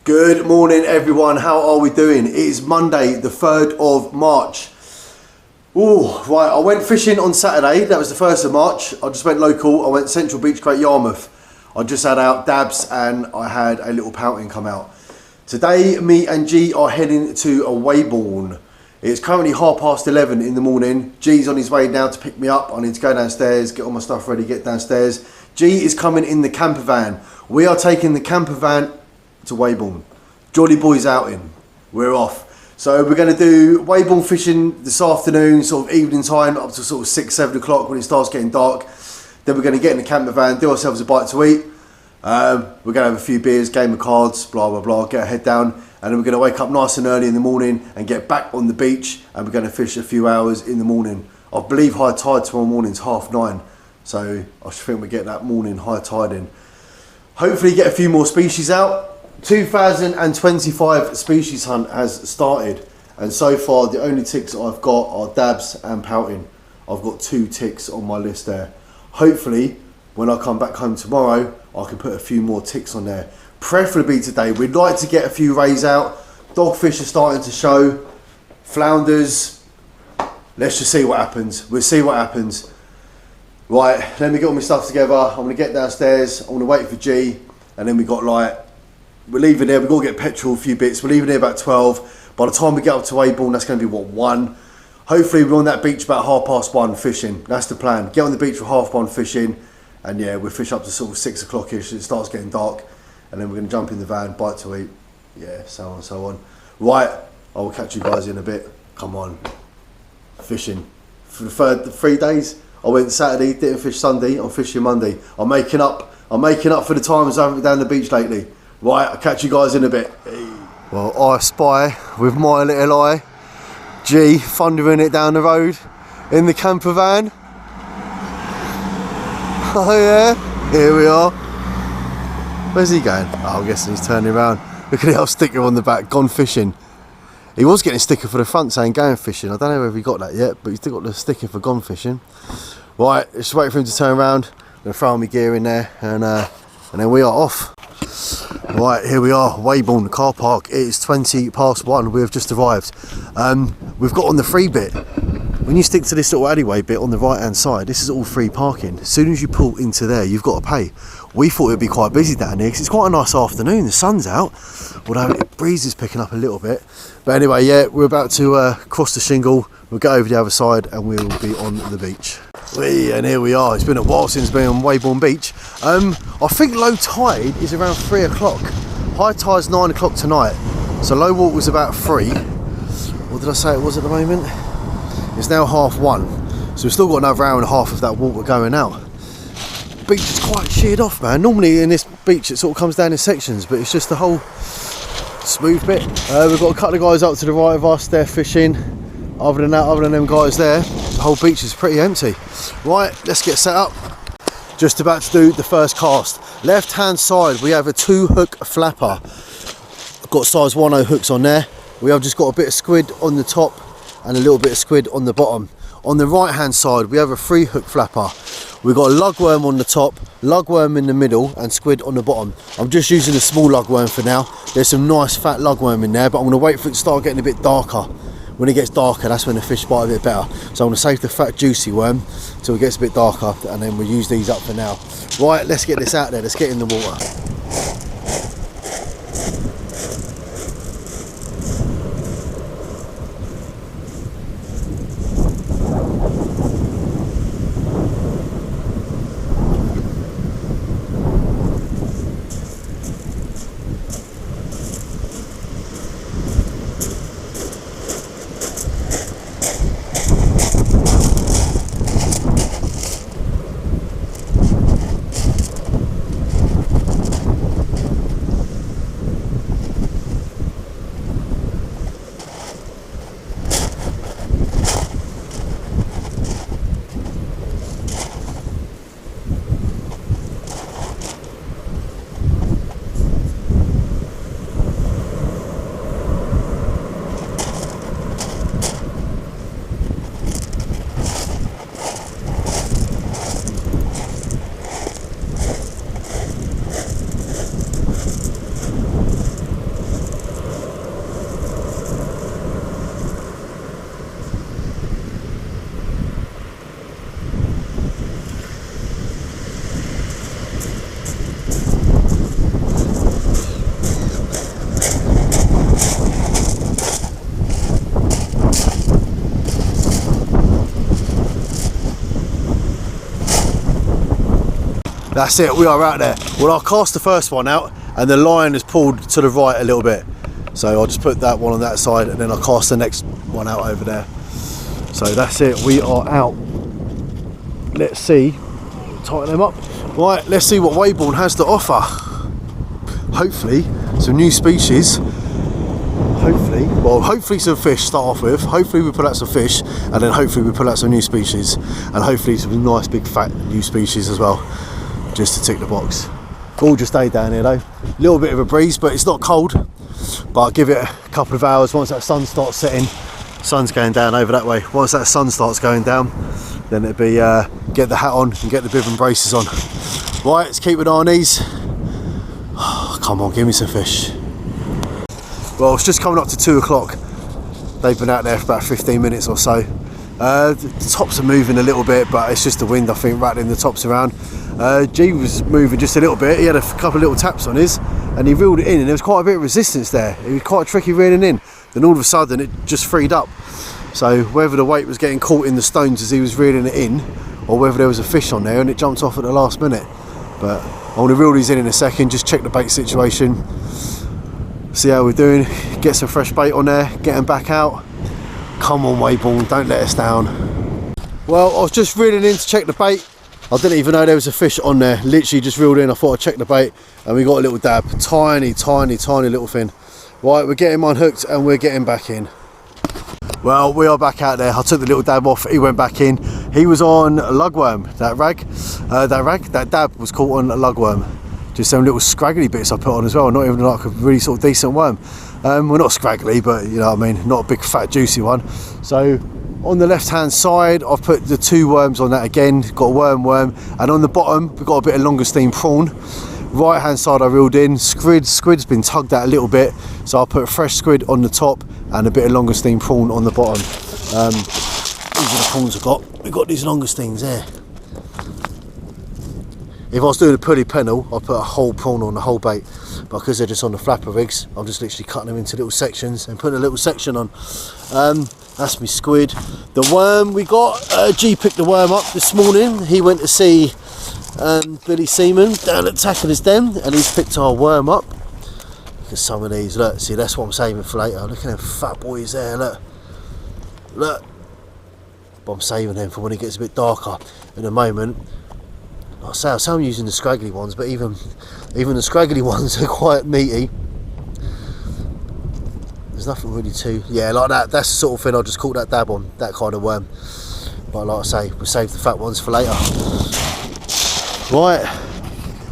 Good morning everyone, how are we doing? It is Monday the 3rd of March. Oh, right, I went fishing on Saturday, that was the 1st of March. I just went local, I went Central Beach, Great Yarmouth. I just had out dabs and I had a little pouting come out. Today, me and G are heading to a Weybourne. It's currently 11:30 in the morning. G's on his way now to pick me up. I need to go downstairs, get all my stuff ready, get downstairs. G is coming in the camper van. We are taking the camper van to Weybourne. Jolly boys outing. We're off. So we're going to do Weybourne fishing this afternoon, sort of evening time, up to sort of 6-7 o'clock when it starts getting dark. Then we're going to get in the camper van, do ourselves a bite to eat. We're going to have a few beers, game of cards, blah blah blah, get our head down, and then we're going to wake up nice and early in the morning and get back on the beach, and we're going to fish a few hours in the morning. I believe high tide tomorrow morning's 9:30, so I should think we get that morning high tide in. Hopefully get a few more species out. 2025 species hunt has started, and so far the only ticks I've got are dabs and pouting. I've got 2 ticks on my list there. Hopefully when I come back home tomorrow I can put a few more ticks on there, preferably today. We'd like to get a few rays out. Dogfish are starting to show, flounders. Let's just see what happens. We'll see what happens. Right, let me get all my stuff together. I'm going to get downstairs, I'm going to wait for G, and then we got like, we're leaving there, we've got to get petrol, a few bits. We're leaving there about 12. By the time we get up to Weybourne, that's going to be what, 1? Hopefully we're on that beach about 1:30 fishing. That's the plan. Get on the beach for 1:30 fishing, and yeah, we'll fish up to sort of 6 o'clock-ish. It starts getting dark, and then we're going to jump in the van, bite to eat. Yeah, so on and so on. Right, I will catch you guys in a bit. Come on. Fishing. For the 3 days, I went Saturday, didn't fish Sunday, I'm fishing Monday. I'm making up for the times I haven't been down the beach lately. Right, I'll catch you guys in a bit. Well, I spy with my little eye G thundering it down the road in the camper van. Oh yeah, here we are. Where's he going? Oh, I'm guessing he's turning around. Look at the old sticker on the back, gone fishing. He was getting a sticker for the front saying going fishing. I don't know whether he got that yet, but he's still got the sticker for gone fishing. Right, just wait for him to turn around. I'm going to throw my gear in there, and then we are off. Right, here we are, Weybourne car park. It is 1:20. We have just arrived. We've got on the free bit. When you stick to this little alleyway bit on the right hand side, this is all free parking. As soon as you pull into there, you've got to pay. We thought it'd be quite busy down here because it's quite a nice afternoon. The sun's out, although the breeze is picking up a little bit. But anyway, yeah, we're about to cross the shingle. We'll go over the other side and we'll be on the beach. And here we are. It's been a while since being on Weybourne Beach. I think low tide is around 3 o'clock. High tide's 9 o'clock tonight. So low water was about 3. What did I say it was at the moment? It's now 1:30. So we've still got another hour and a half of that water going out. Beach is quite sheared off, man. Normally in this beach it sort of comes down in sections, but it's just the whole smooth bit. We've got a couple of guys up to the right of us, they're fishing. Other than that, other than them guys there, the whole beach is pretty empty. Right, let's get set up. Just about to do the first cast. Left hand side we have a 2-hook flapper. I've got size 1/0 hooks on there. We have just got a bit of squid on the top and a little bit of squid on the bottom. On the right hand side we have a 3-hook flapper. We've got a lugworm on the top, lugworm in the middle and squid on the bottom. I'm just using a small lugworm for now. There's some nice fat lugworm in there, but I'm going to wait for it to start getting a bit darker. When it gets darker, that's when the fish bite a bit better. So I'm going to save the fat juicy worm till it gets a bit darker, and then we'll use these up for now. Right, let's get this out there, let's get in the water. That's it, we are out there. Well, I'll cast the first one out and the line is pulled to the right a little bit. So I'll just put that one on that side and then I'll cast the next one out over there. So that's it, we are out. Let's see, tighten them up. Right, let's see what Weybourne has to offer. Hopefully, some new species. Hopefully some fish to start off with. Hopefully we pull out some fish and then hopefully we pull out some new species. And hopefully some nice big fat new species as well. Just to tick the box. Gorgeous day down here though. A little bit of a breeze, but it's not cold. But I'll give it a couple of hours once that sun starts setting. Sun's going down over that way. Once that sun starts going down, then it'll be get the hat on and get the bib and braces on. Right, let's keep an eye on these. Oh, come on, give me some fish. Well, it's just coming up to 2 o'clock. They've been out there for about 15 minutes or so. The tops are moving a little bit, but it's just the wind, I think, rattling the tops around. G was moving just a little bit. He had a couple of little taps on his and he reeled it in, and there was quite a bit of resistance there. It was quite tricky reeling in. Then all of a sudden it just freed up. So whether the weight was getting caught in the stones as he was reeling it in, or whether there was a fish on there and it jumped off at the last minute. But I want to reel these in a second, just check the bait situation, see how we're doing, get some fresh bait on there, get them back out. Come on Weybourne, don't let us down. Well, I was just reeling in to check the bait. I didn't even know there was a fish on there. Literally just reeled in, I thought I'd check the bait, and we got a little dab. Tiny little fin. Right, we're getting mine hooked and we're getting back in. Well, we are back out there. I took the little dab off, he went back in. He was on a lugworm, that dab was caught on a lugworm. Just some little scraggly bits I put on as well, not even like a really sort of decent worm. Well, not scraggly, but you know what I mean, not a big fat juicy one. So on the left hand side I've put the 2 worms on that again, got a worm, and on the bottom we've got a bit of longestine prawn. Right hand side I reeled in, squid's been tugged out a little bit, so I'll put a fresh squid on the top and a bit of longestine prawn on the bottom. These are the prawns I've got. We've got these longestines there. If I was doing a pulley pennel, I'd put a whole prawn on the whole bait, but because they're just on the flapper rigs, I'm just literally cutting them into little sections and putting a little section on. That's my squid. The worm we got, G picked the worm up this morning. He went to see Billy Seaman down at Tacker's Den, and he's picked our worm up. Look at some of these, look, see, that's what I'm saving for later. Look at them fat boys there, look. But I'm saving them for when it gets a bit darker. In the moment, I say I'm using the scraggly ones, but even the scraggly ones are quite meaty. There's nothing really yeah, like that. That's the sort of thing I just caught that dab on, that kind of worm. But like I say, we'll save the fat ones for later. Right,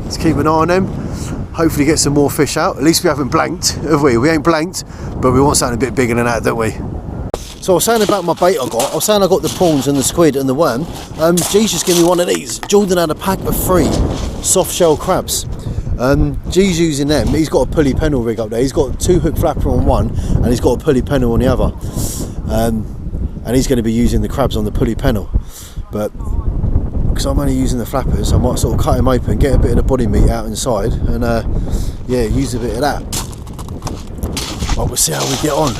let's keep an eye on them. Hopefully get some more fish out. At least we haven't blanked, have we? We ain't blanked, but we want something a bit bigger than that, don't we? So I was saying about my bait I was saying I got the prawns and the squid and the worm. G's just gave me one of these. Jordan had a pack of 3 soft shell crabs. G's using them. He's got a pulley pennel rig up there. He's got 2 hook flapper on one and he's got a pulley pennel on the other. And he's going to be using the crabs on the pulley pennel. But because I'm only using the flappers, I might sort of cut him open, get a bit of the body meat out inside and yeah, use a bit of that. But we'll see how we get on.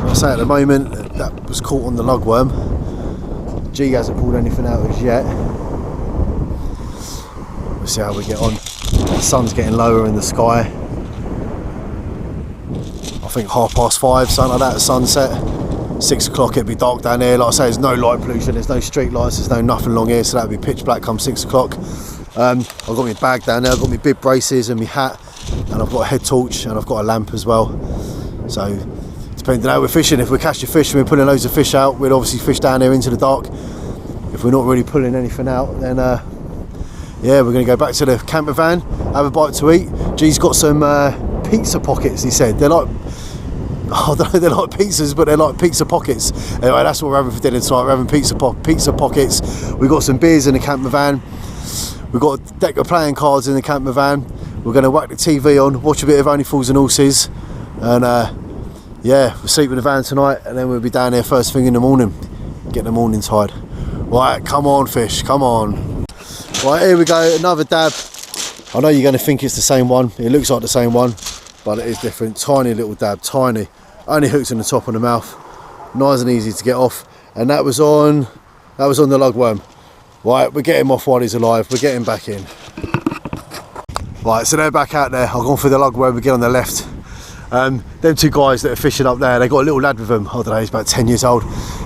I say at the moment that was caught on the lugworm. G hasn't pulled anything out as yet. We'll see how we get on. The sun's getting lower in the sky. I think 5:30, something like that at sunset. 6 o'clock it'll be dark down here. Like I say, there's no light pollution, there's no street lights, there's no nothing along here, so that'll be pitch black come 6 o'clock. I've got my bag down there, I've got my bib braces and my hat, and I've got a head torch and I've got a lamp as well. So depending on how we're fishing, if we're catching fish and we're pulling loads of fish out, we'd obviously fish down here into the dark. If we're not really pulling anything out, then yeah, we're going to go back to the camper van, have a bite to eat. G's got some pizza pockets, he said. They're like, I don't know, they're like pizzas, but they're like pizza pockets. Anyway, that's what we're having for dinner tonight. We're having pizza pockets. We've got some beers in the camper van. We've got a deck of playing cards in the camper van. We're going to whack the TV on, watch a bit of Only Fools and Horses, and yeah, we'll sleep in the van tonight, and then we'll be down there first thing in the morning, get the morning tide. Right, come on fish, come on. Right, here we go, another dab. I know you're going to think it's the same one. It looks like the same one, but it is different. Tiny little dab, tiny. Only hooks in the top of the mouth. Nice and easy to get off. And that was on the lugworm. Right, we're getting him off while he's alive. We're getting back in. Right, so they're back out there. I've gone through the log where we get on the left. Them two guys that are fishing up there, they got a little lad with them. I don't know, he's about 10 years old.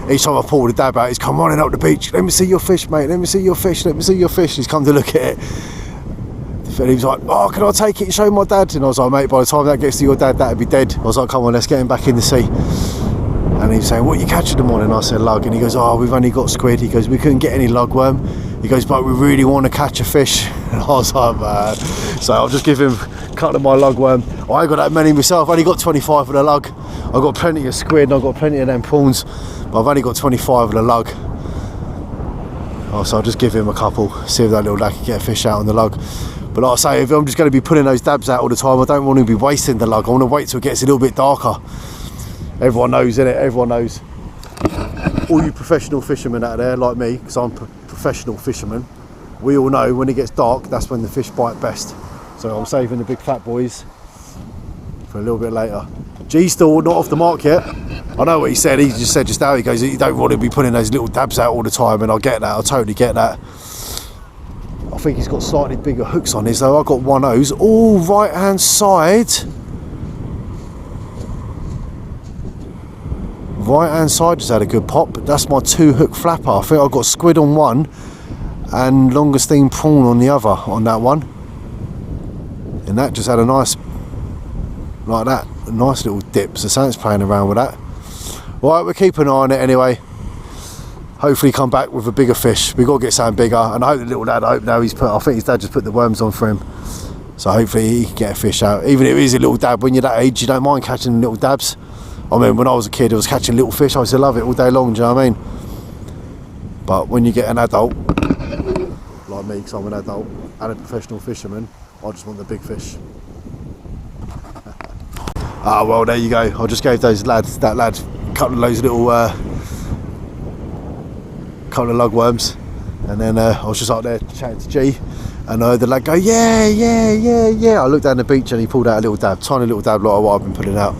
Each time I pull the dab out, he's come running up the beach. Let me see your fish, mate. Let me see your fish. Let me see your fish. He's come to look at it. And he was like, oh, can I take it and show my dad? And I was like, mate, by the time that gets to your dad, that'd be dead. I was like, come on, let's get him back in the sea. And he was saying, what are you catching them on? And I said, lug. And he goes, oh, we've only got squid. He goes, we couldn't get any lugworm. He goes, but we really want to catch a fish. And I was like, man. So I'll just give him a couple of my lugworm. I ain't got that many myself. I only got 25 of the lug. I've got plenty of squid and I've got plenty of them prawns. But I've only got 25 of the lug. Oh, so I'll just give him a couple. See if that little lad can get a fish out on the lug. But like I say, if I'm just going to be pulling those dabs out all the time, I don't want to be wasting the lug. I want to wait till it gets a little bit darker. Everyone knows, innit? Everyone knows. All you professional fishermen out there, like me, because I'm a professional fisherman, we all know when it gets dark, that's when the fish bite best. So I'm saving the big fat boys for a little bit later. G's still not off the mark yet. I know what he said. He just said just now, he goes, you don't want to be putting those little dabs out all the time, and I get that. I totally get that. I think he's got slightly bigger hooks on his though. I've got one O's. Oh, right hand side. Right hand side just had a good pop. That's my 2-hook flapper. I think I've got squid on one and longestine prawn on the other on that one. And that just had a nice, like that, a nice little dip. So something's playing around with that. Right, we'll keep an eye on it anyway. Hopefully come back with a bigger fish. We've got to get something bigger. And I hope the little lad, I think his dad just put the worms on for him. So hopefully he can get a fish out. Even if it is a little dab, when you're that age, you don't mind catching little dabs. I mean, when I was a kid, I was catching little fish. I used to love it all day long, do you know what I mean? But when you get an adult, like me, because I'm an adult and a professional fisherman, I just want the big fish. Ah, well, there you go. I just gave that lad a couple of those little, couple of lugworms. And then I was just up there chatting to G. And I heard the lad go, yeah. I looked down the beach and he pulled out a little dab, tiny little dab like what I've been putting out.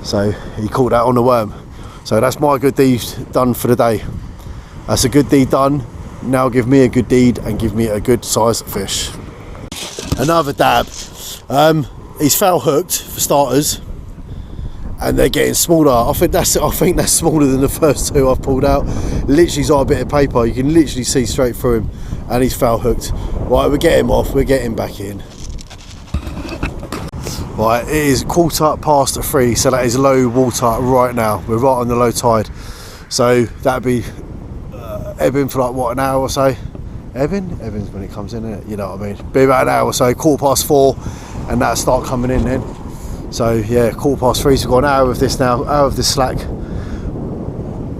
So he caught that on the worm. So that's my good deed done for the day. That's a good deed done. Now give me a good deed and give me a good sized fish. Another dab. He's foul hooked for starters, and they're getting smaller. I think that's smaller than the first two I've pulled out. Literally, he's got a bit of paper. You can literally see straight through him, and he's foul hooked. Right, we'll get him off. We'll get him back in. Right, it is 3:15, so that is low water right now. We're right on the low tide, so that'd be ebbing for like what, an hour or so. Ebbing's when it comes in, isn't it? You know what I mean? Be about an hour or so, 4:15, and that'll start coming in then. So yeah, 3:15, so we've got an hour of this now, hour of this slack.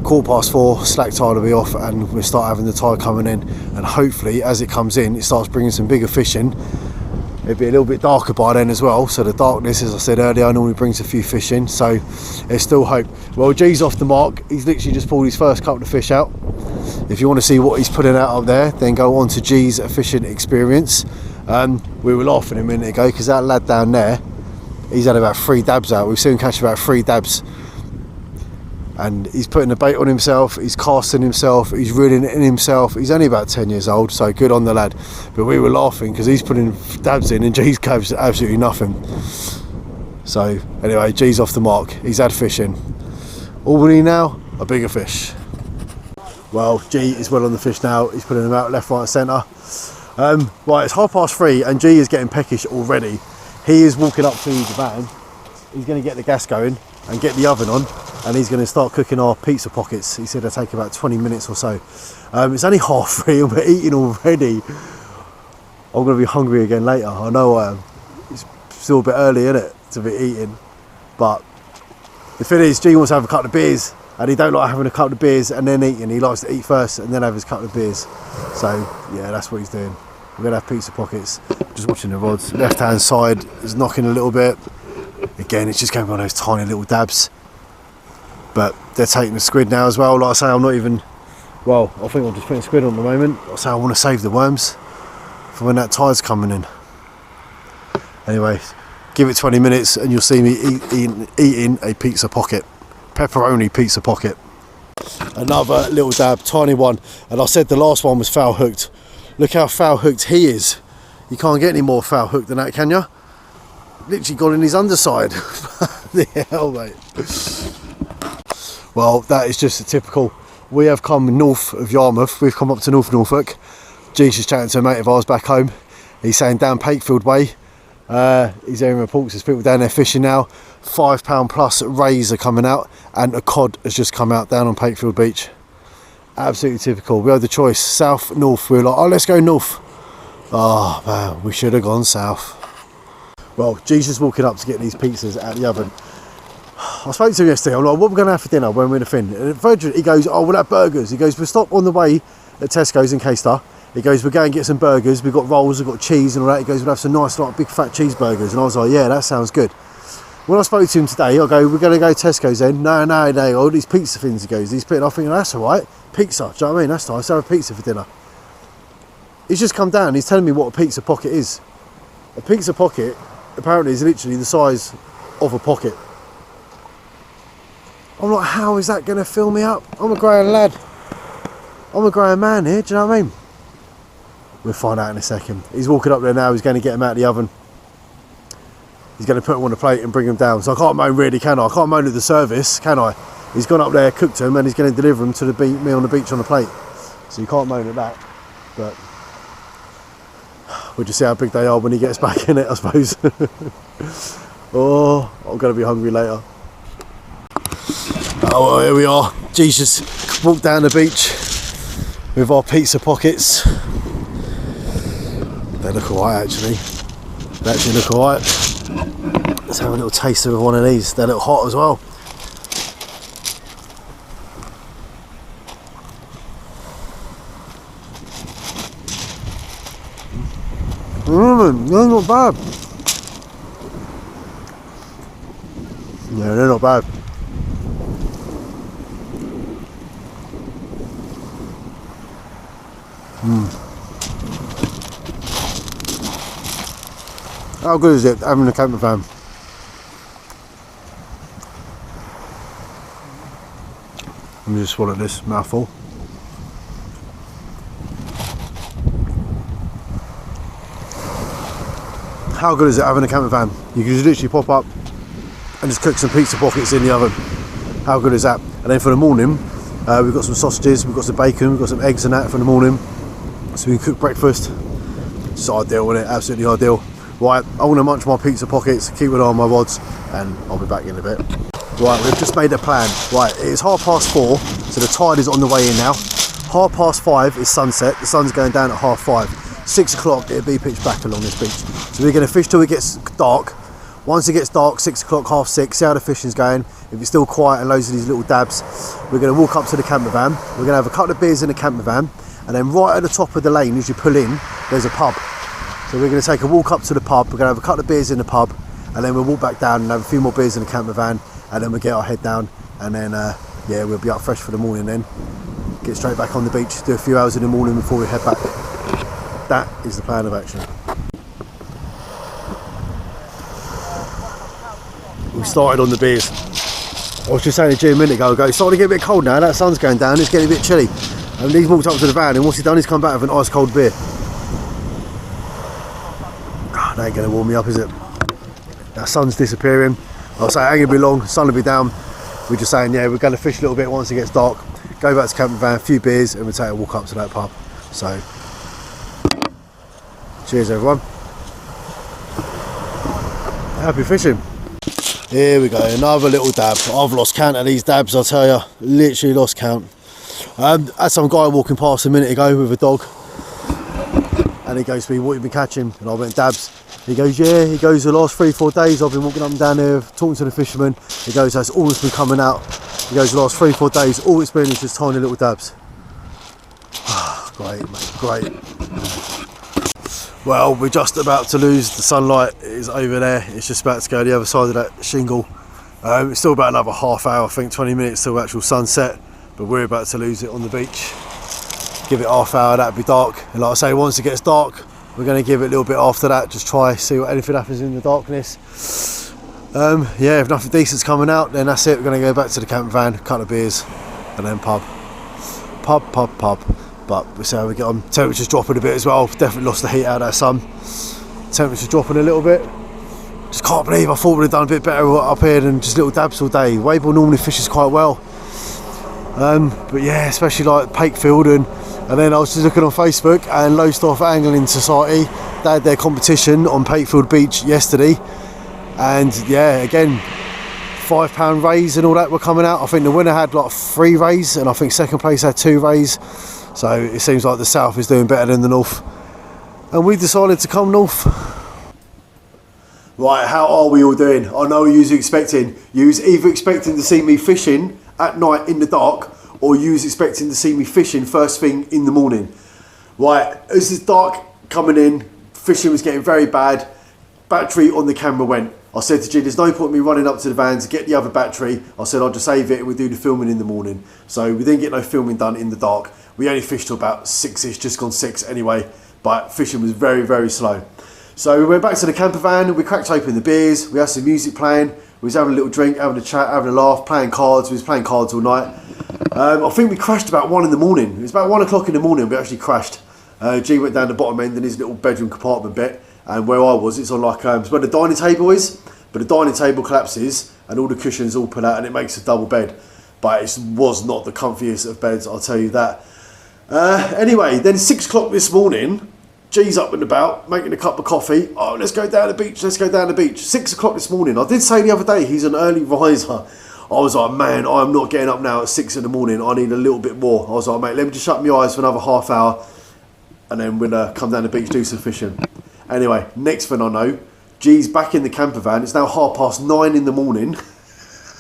4:15, slack tide will be off, and we'll start having the tide coming in. And hopefully, as it comes in, it starts bringing some bigger fish in. It'll be a little bit darker by then as well, so the darkness, as I said earlier, normally brings a few fish in, so there's still hope. Well, G's off the mark. He's literally just pulled his first couple of fish out. If you want to see what he's putting out up there, then go on to G's Fishing Experience. We were laughing a minute ago because that lad down there, he's had about 3 dabs out. We've seen him catch about 3 dabs. And he's putting the bait on himself, he's casting himself, he's reeling it in himself. He's only about 10 years old, so good on the lad. But we were laughing because he's putting dabs in and G's catches absolutely nothing. So anyway, G's off the mark. He's had fishing. All we need now, a bigger fish. Well, G is well on the fish now. He's putting them out left, right and centre. Right, it's 3:30 and G is getting peckish already. He is walking up to the van. He's going to get the gas going and get the oven on, and he's going to start cooking our pizza pockets. He said it'll take about 20 minutes or so. It's only 3:30 and we're eating already. I'm going to be hungry again later. I know I am. It's still a bit early, isn't it, to be eating. But the thing is, G wants to have a couple of beers, and he don't like having a couple of beers and then eating. He likes to eat first and then have his couple of beers. So yeah, that's what he's doing. We're going to have pizza pockets. Just watching the rods. Left hand side is knocking a little bit. Again, it's just going on those tiny little dabs. But they're taking the squid now as well. Like I say, I'm not even, well, I think I'm just putting squid on at the moment. Like I say, I want to save the worms for when that tide's coming in. Anyway, give it 20 minutes and you'll see me eating a pizza pocket. Pepperoni pizza pocket. Another little dab, tiny one. And I said the last one was foul hooked. Look how foul hooked he is. You can't get any more foul hooked than that, can you? Literally got in his underside. The hell, mate. Well, that is just a typical. We have come north of Yarmouth. We've come up to North Norfolk. G's just chatting to a mate of ours back home. He's saying down Pakefield way. He's hearing reports. There's people down there fishing now. £5 plus rays are coming out, and a cod has just come out down on Pakefield Beach. Absolutely typical. We had the choice, south, north. We were like, oh, let's go north. Oh man, we should have gone south. Well, G's just walking up to get these pizzas out of the oven. I spoke to him yesterday. I'm like, what are we going to have for dinner when we're in the fin? And he goes, oh, we'll have burgers. He goes, we'll stop on the way at Tesco's in Caister. He goes, we'll go and get some burgers. We've got rolls, we've got cheese and all that. He goes, we'll have some nice, like, big fat cheeseburgers. And I was like, yeah, that sounds good. When I spoke to him today, I go, we're going to go to Tesco's then. No, all these pizza things, he goes. He's putting, I think, that's all right. Pizza, do you know what I mean? That's nice, have a pizza for dinner. He's just come down, he's telling me what a pizza pocket is. A pizza pocket, apparently, is literally the size of a pocket. I'm like, how is that going to fill me up? I'm a grown lad. I'm a grown man here, do you know what I mean? We'll find out in a second. He's walking up there now, he's going to get them out of the oven. He's going to put them on a plate and bring them down. So I can't moan really, can I? I can't moan at the service, can I? He's gone up there, cooked them, and he's going to deliver them to me on the beach on a plate. So you can't moan at that. But we'll just see how big they are when he gets back in it, I suppose. Oh, I'm going to be hungry later. Oh, well, here we are. Jesus walked down the beach with our pizza pockets. They look alright, actually. They actually look alright. Let's have a little taste of one of these. They're a little hot as well. They're not bad. Yeah, they're not bad. How good is it having a camper van? Let me just swallow this mouthful. How good is it having a camper van? You can just literally pop up and just cook some pizza pockets in the oven. How good is that? And then for the morning, we've got some sausages, we've got some bacon, we've got some eggs and that for the morning. So we can cook breakfast. It's ideal, isn't it? Absolutely ideal. Right, I'm going to munch my pizza pockets, keep an eye on my rods, and I'll be back in a bit. Right, we've just made a plan. Right, it's 4:30, so the tide is on the way in now. 5:30 is sunset, the sun's going down at 5:30. 6 o'clock, it'll be pitch black along this beach. So we're going to fish till it gets dark. Once it gets dark, 6 o'clock, 6:30, see how the fishing's going. If it's still quiet and loads of these little dabs, we're going to walk up to the camper van. We're going to have a couple of beers in the camper van, and then right at the top of the lane, as you pull in, there's a pub. So we're going to take a walk up to the pub, we're going to have a couple of beers in the pub, and then we'll walk back down and have a few more beers in the camper van, and then we'll get our head down, and then yeah, we'll be up fresh for the morning then. Get straight back on the beach, do a few hours in the morning before we head back. That is the plan of action. We started on the beers. I was just saying to Jim a minute ago, it's starting to get a bit cold now, that sun's going down, it's getting a bit chilly. And he's walked up to the van, and what's he done? He's come back with an ice cold beer. That ain't going to warm me up, is it? That sun's disappearing. I'll say it ain't going to be long, sun will be down. We're just saying, yeah, we're going to fish a little bit once it gets dark, go back to camper van, a few beers, and we'll take a walk up to that pub. So, cheers everyone. Happy fishing. Here we go, another little dab. I've lost count of these dabs, I'll tell you. Literally lost count. Had some guy walking past a minute ago with a dog, and he goes to me, what have you been catching? And I went, dabs. He goes, yeah. He goes, the last 3-4 days I've been walking up and down there talking to the fishermen. He goes, that's all that's been coming out. He goes, the last 3-4 days all it's been is just tiny little dabs. Great, mate, great. Well, we're just about to lose. The sunlight is over there. It's just about to go the other side of that shingle. It's still about another half hour, I think 20 minutes till actual sunset, but we're about to lose it on the beach. Give it half hour, that'll be dark. And like I say, once it gets dark, we're going to give it a little bit after that, just try, see what anything happens in the darkness. Yeah, if nothing decent's coming out, then that's it. We're going to go back to the camper van, a couple of beers, and then pub. But we'll see how we get on. Temperature's dropping a bit as well. Definitely lost the heat out of that sun. Temperature's dropping a little bit. Just can't believe I thought we'd have done a bit better up here than just little dabs all day. Weybourne normally fishes quite well. But yeah, especially like Pakefield and then I was just looking on Facebook and Lowestoft Angling Society, they had their competition on Pakefield Beach yesterday. And yeah, again, £5 rays and all that were coming out. I think the winner had like 3 rays and I think second place had 2 rays. So it seems like the south is doing better than the north. And we decided to come north. Right, how are we all doing? I know you was expecting. You was either expecting to see me fishing at night in the dark, or you was expecting to see me fishing first thing in the morning. Right, as it's dark coming in, fishing was getting very bad. Battery on the camera went. I said to G, there's no point in me running up to the van to get the other battery. I said I'll just save it and we'll do the filming in the morning. So we didn't get no filming done in the dark. We only fished till about 6ish, just gone 6 anyway, but fishing was very, very slow. So we went back to the camper van, we cracked open the beers, we had some music playing, we was having a little drink, having a chat, having a laugh, playing cards. We was playing cards all night. I think we crashed about 1 in the morning. It was about 1 o'clock in the morning we actually crashed. G went down the bottom end in his little bedroom compartment bit, and where I was, it's on like, it's where the dining table is, but the dining table collapses and all the cushions all pull out and it makes a double bed. But it was not the comfiest of beds, I'll tell you that. Anyway, then 6 o'clock this morning, G's up and about, making a cup of coffee. Oh, let's go down the beach, let's go down the beach. 6 o'clock this morning. I did say the other day, he's an early riser. I was like, man, I'm not getting up now at 6 in the morning. I need a little bit more. I was like, mate, let me just shut my eyes for another half hour and then we'll come down the beach, do some fishing. Anyway, next thing I know, G's back in the camper van. It's now 9:30 in the morning.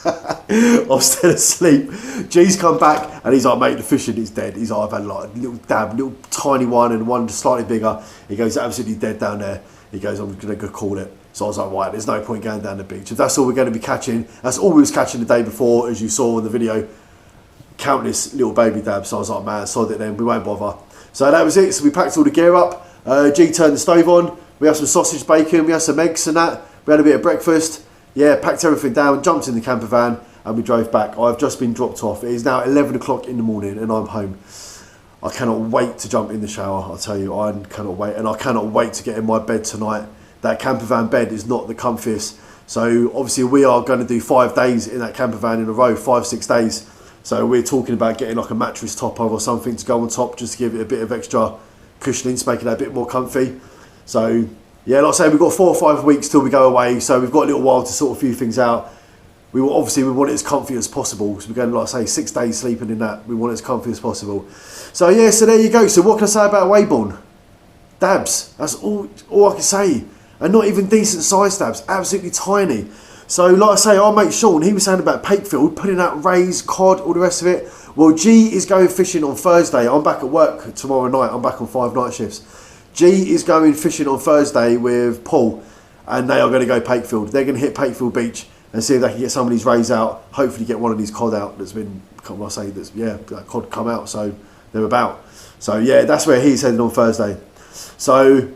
I'm still asleep. G's come back and he's like, mate, the fishing is dead. He's like, I've had like a little dab, little tiny one and one just slightly bigger. He goes, absolutely dead down there. He goes, I'm going to go call it. So I was like, right, there's no point going down the beach. If that's all we're going to be catching, that's all we was catching the day before, as you saw in the video, countless little baby dabs. So I was like, man, sod it then, we won't bother. So that was it. So we packed all the gear up. G turned the stove on. We had some sausage bacon, we had some eggs and that. We had a bit of breakfast. Yeah, packed everything down, jumped in the camper van and we drove back. I've just been dropped off. It is now 11 o'clock in the morning and I'm home. I cannot wait to jump in the shower, I'll tell you. I cannot wait, and I cannot wait to get in my bed tonight. That camper van bed is not the comfiest. So obviously we are going to do 5 days in that camper van in a row, 5-6 days. So we're talking about getting like a mattress topper or something to go on top just to give it a bit of extra cushioning to make it a bit more comfy. So yeah, like I say, we've got 4 or 5 weeks till we go away, so we've got a little while to sort a few things out. We want it as comfy as possible, so we're going, like I say, 6 days sleeping in that. We want it as comfy as possible. So yeah, so there you go. So what can I say about Weybourne? Dabs, that's all I can say. And not even decent sized dabs, absolutely tiny. So like I say, our mate Sean, he was saying about Pakefield, putting out rays, cod, all the rest of it. Well, G is going fishing on Thursday. I'm back at work tomorrow night. I'm back on 5 night shifts. G is going fishing on Thursday with Paul, and they are going to go Pakefield. They're going to hit Pakefield Beach and see if they can get some of these rays out. Hopefully get one of these cod out that's been, I say, that cod come out, so they're about. So yeah, that's where he's heading on Thursday. So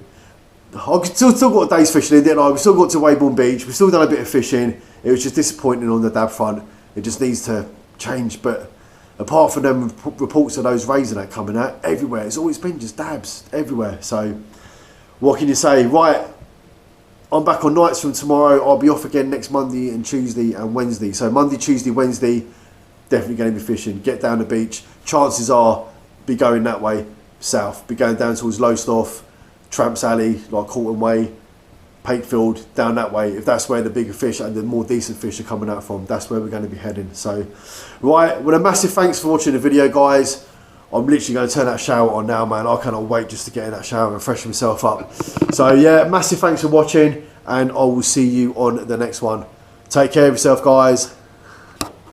I still got days fishing in, didn't I? We still got to Weybourne Beach. We've still done a bit of fishing. It was just disappointing on the dab front. It just needs to change. But apart from them reports of those rays and that coming out, everywhere, it's always been just dabs everywhere. So what can you say? Right, I'm back on nights from tomorrow. I'll be off again next Monday and Tuesday and Wednesday. So Monday, Tuesday, Wednesday, definitely going to be fishing. Get down the beach. Chances are be going that way, south. Be going down towards Lowestoft, Tramps Alley, like Corton Way, Pakefield, down that way. If that's where the bigger fish and the more decent fish are coming out from, that's where we're going to be heading. So, right, well, a massive thanks for watching the video, guys. I'm literally going to turn that shower on now, man. I cannot wait just to get in that shower and freshen myself up. So, yeah, massive thanks for watching, and I will see you on the next one. Take care of yourself, guys.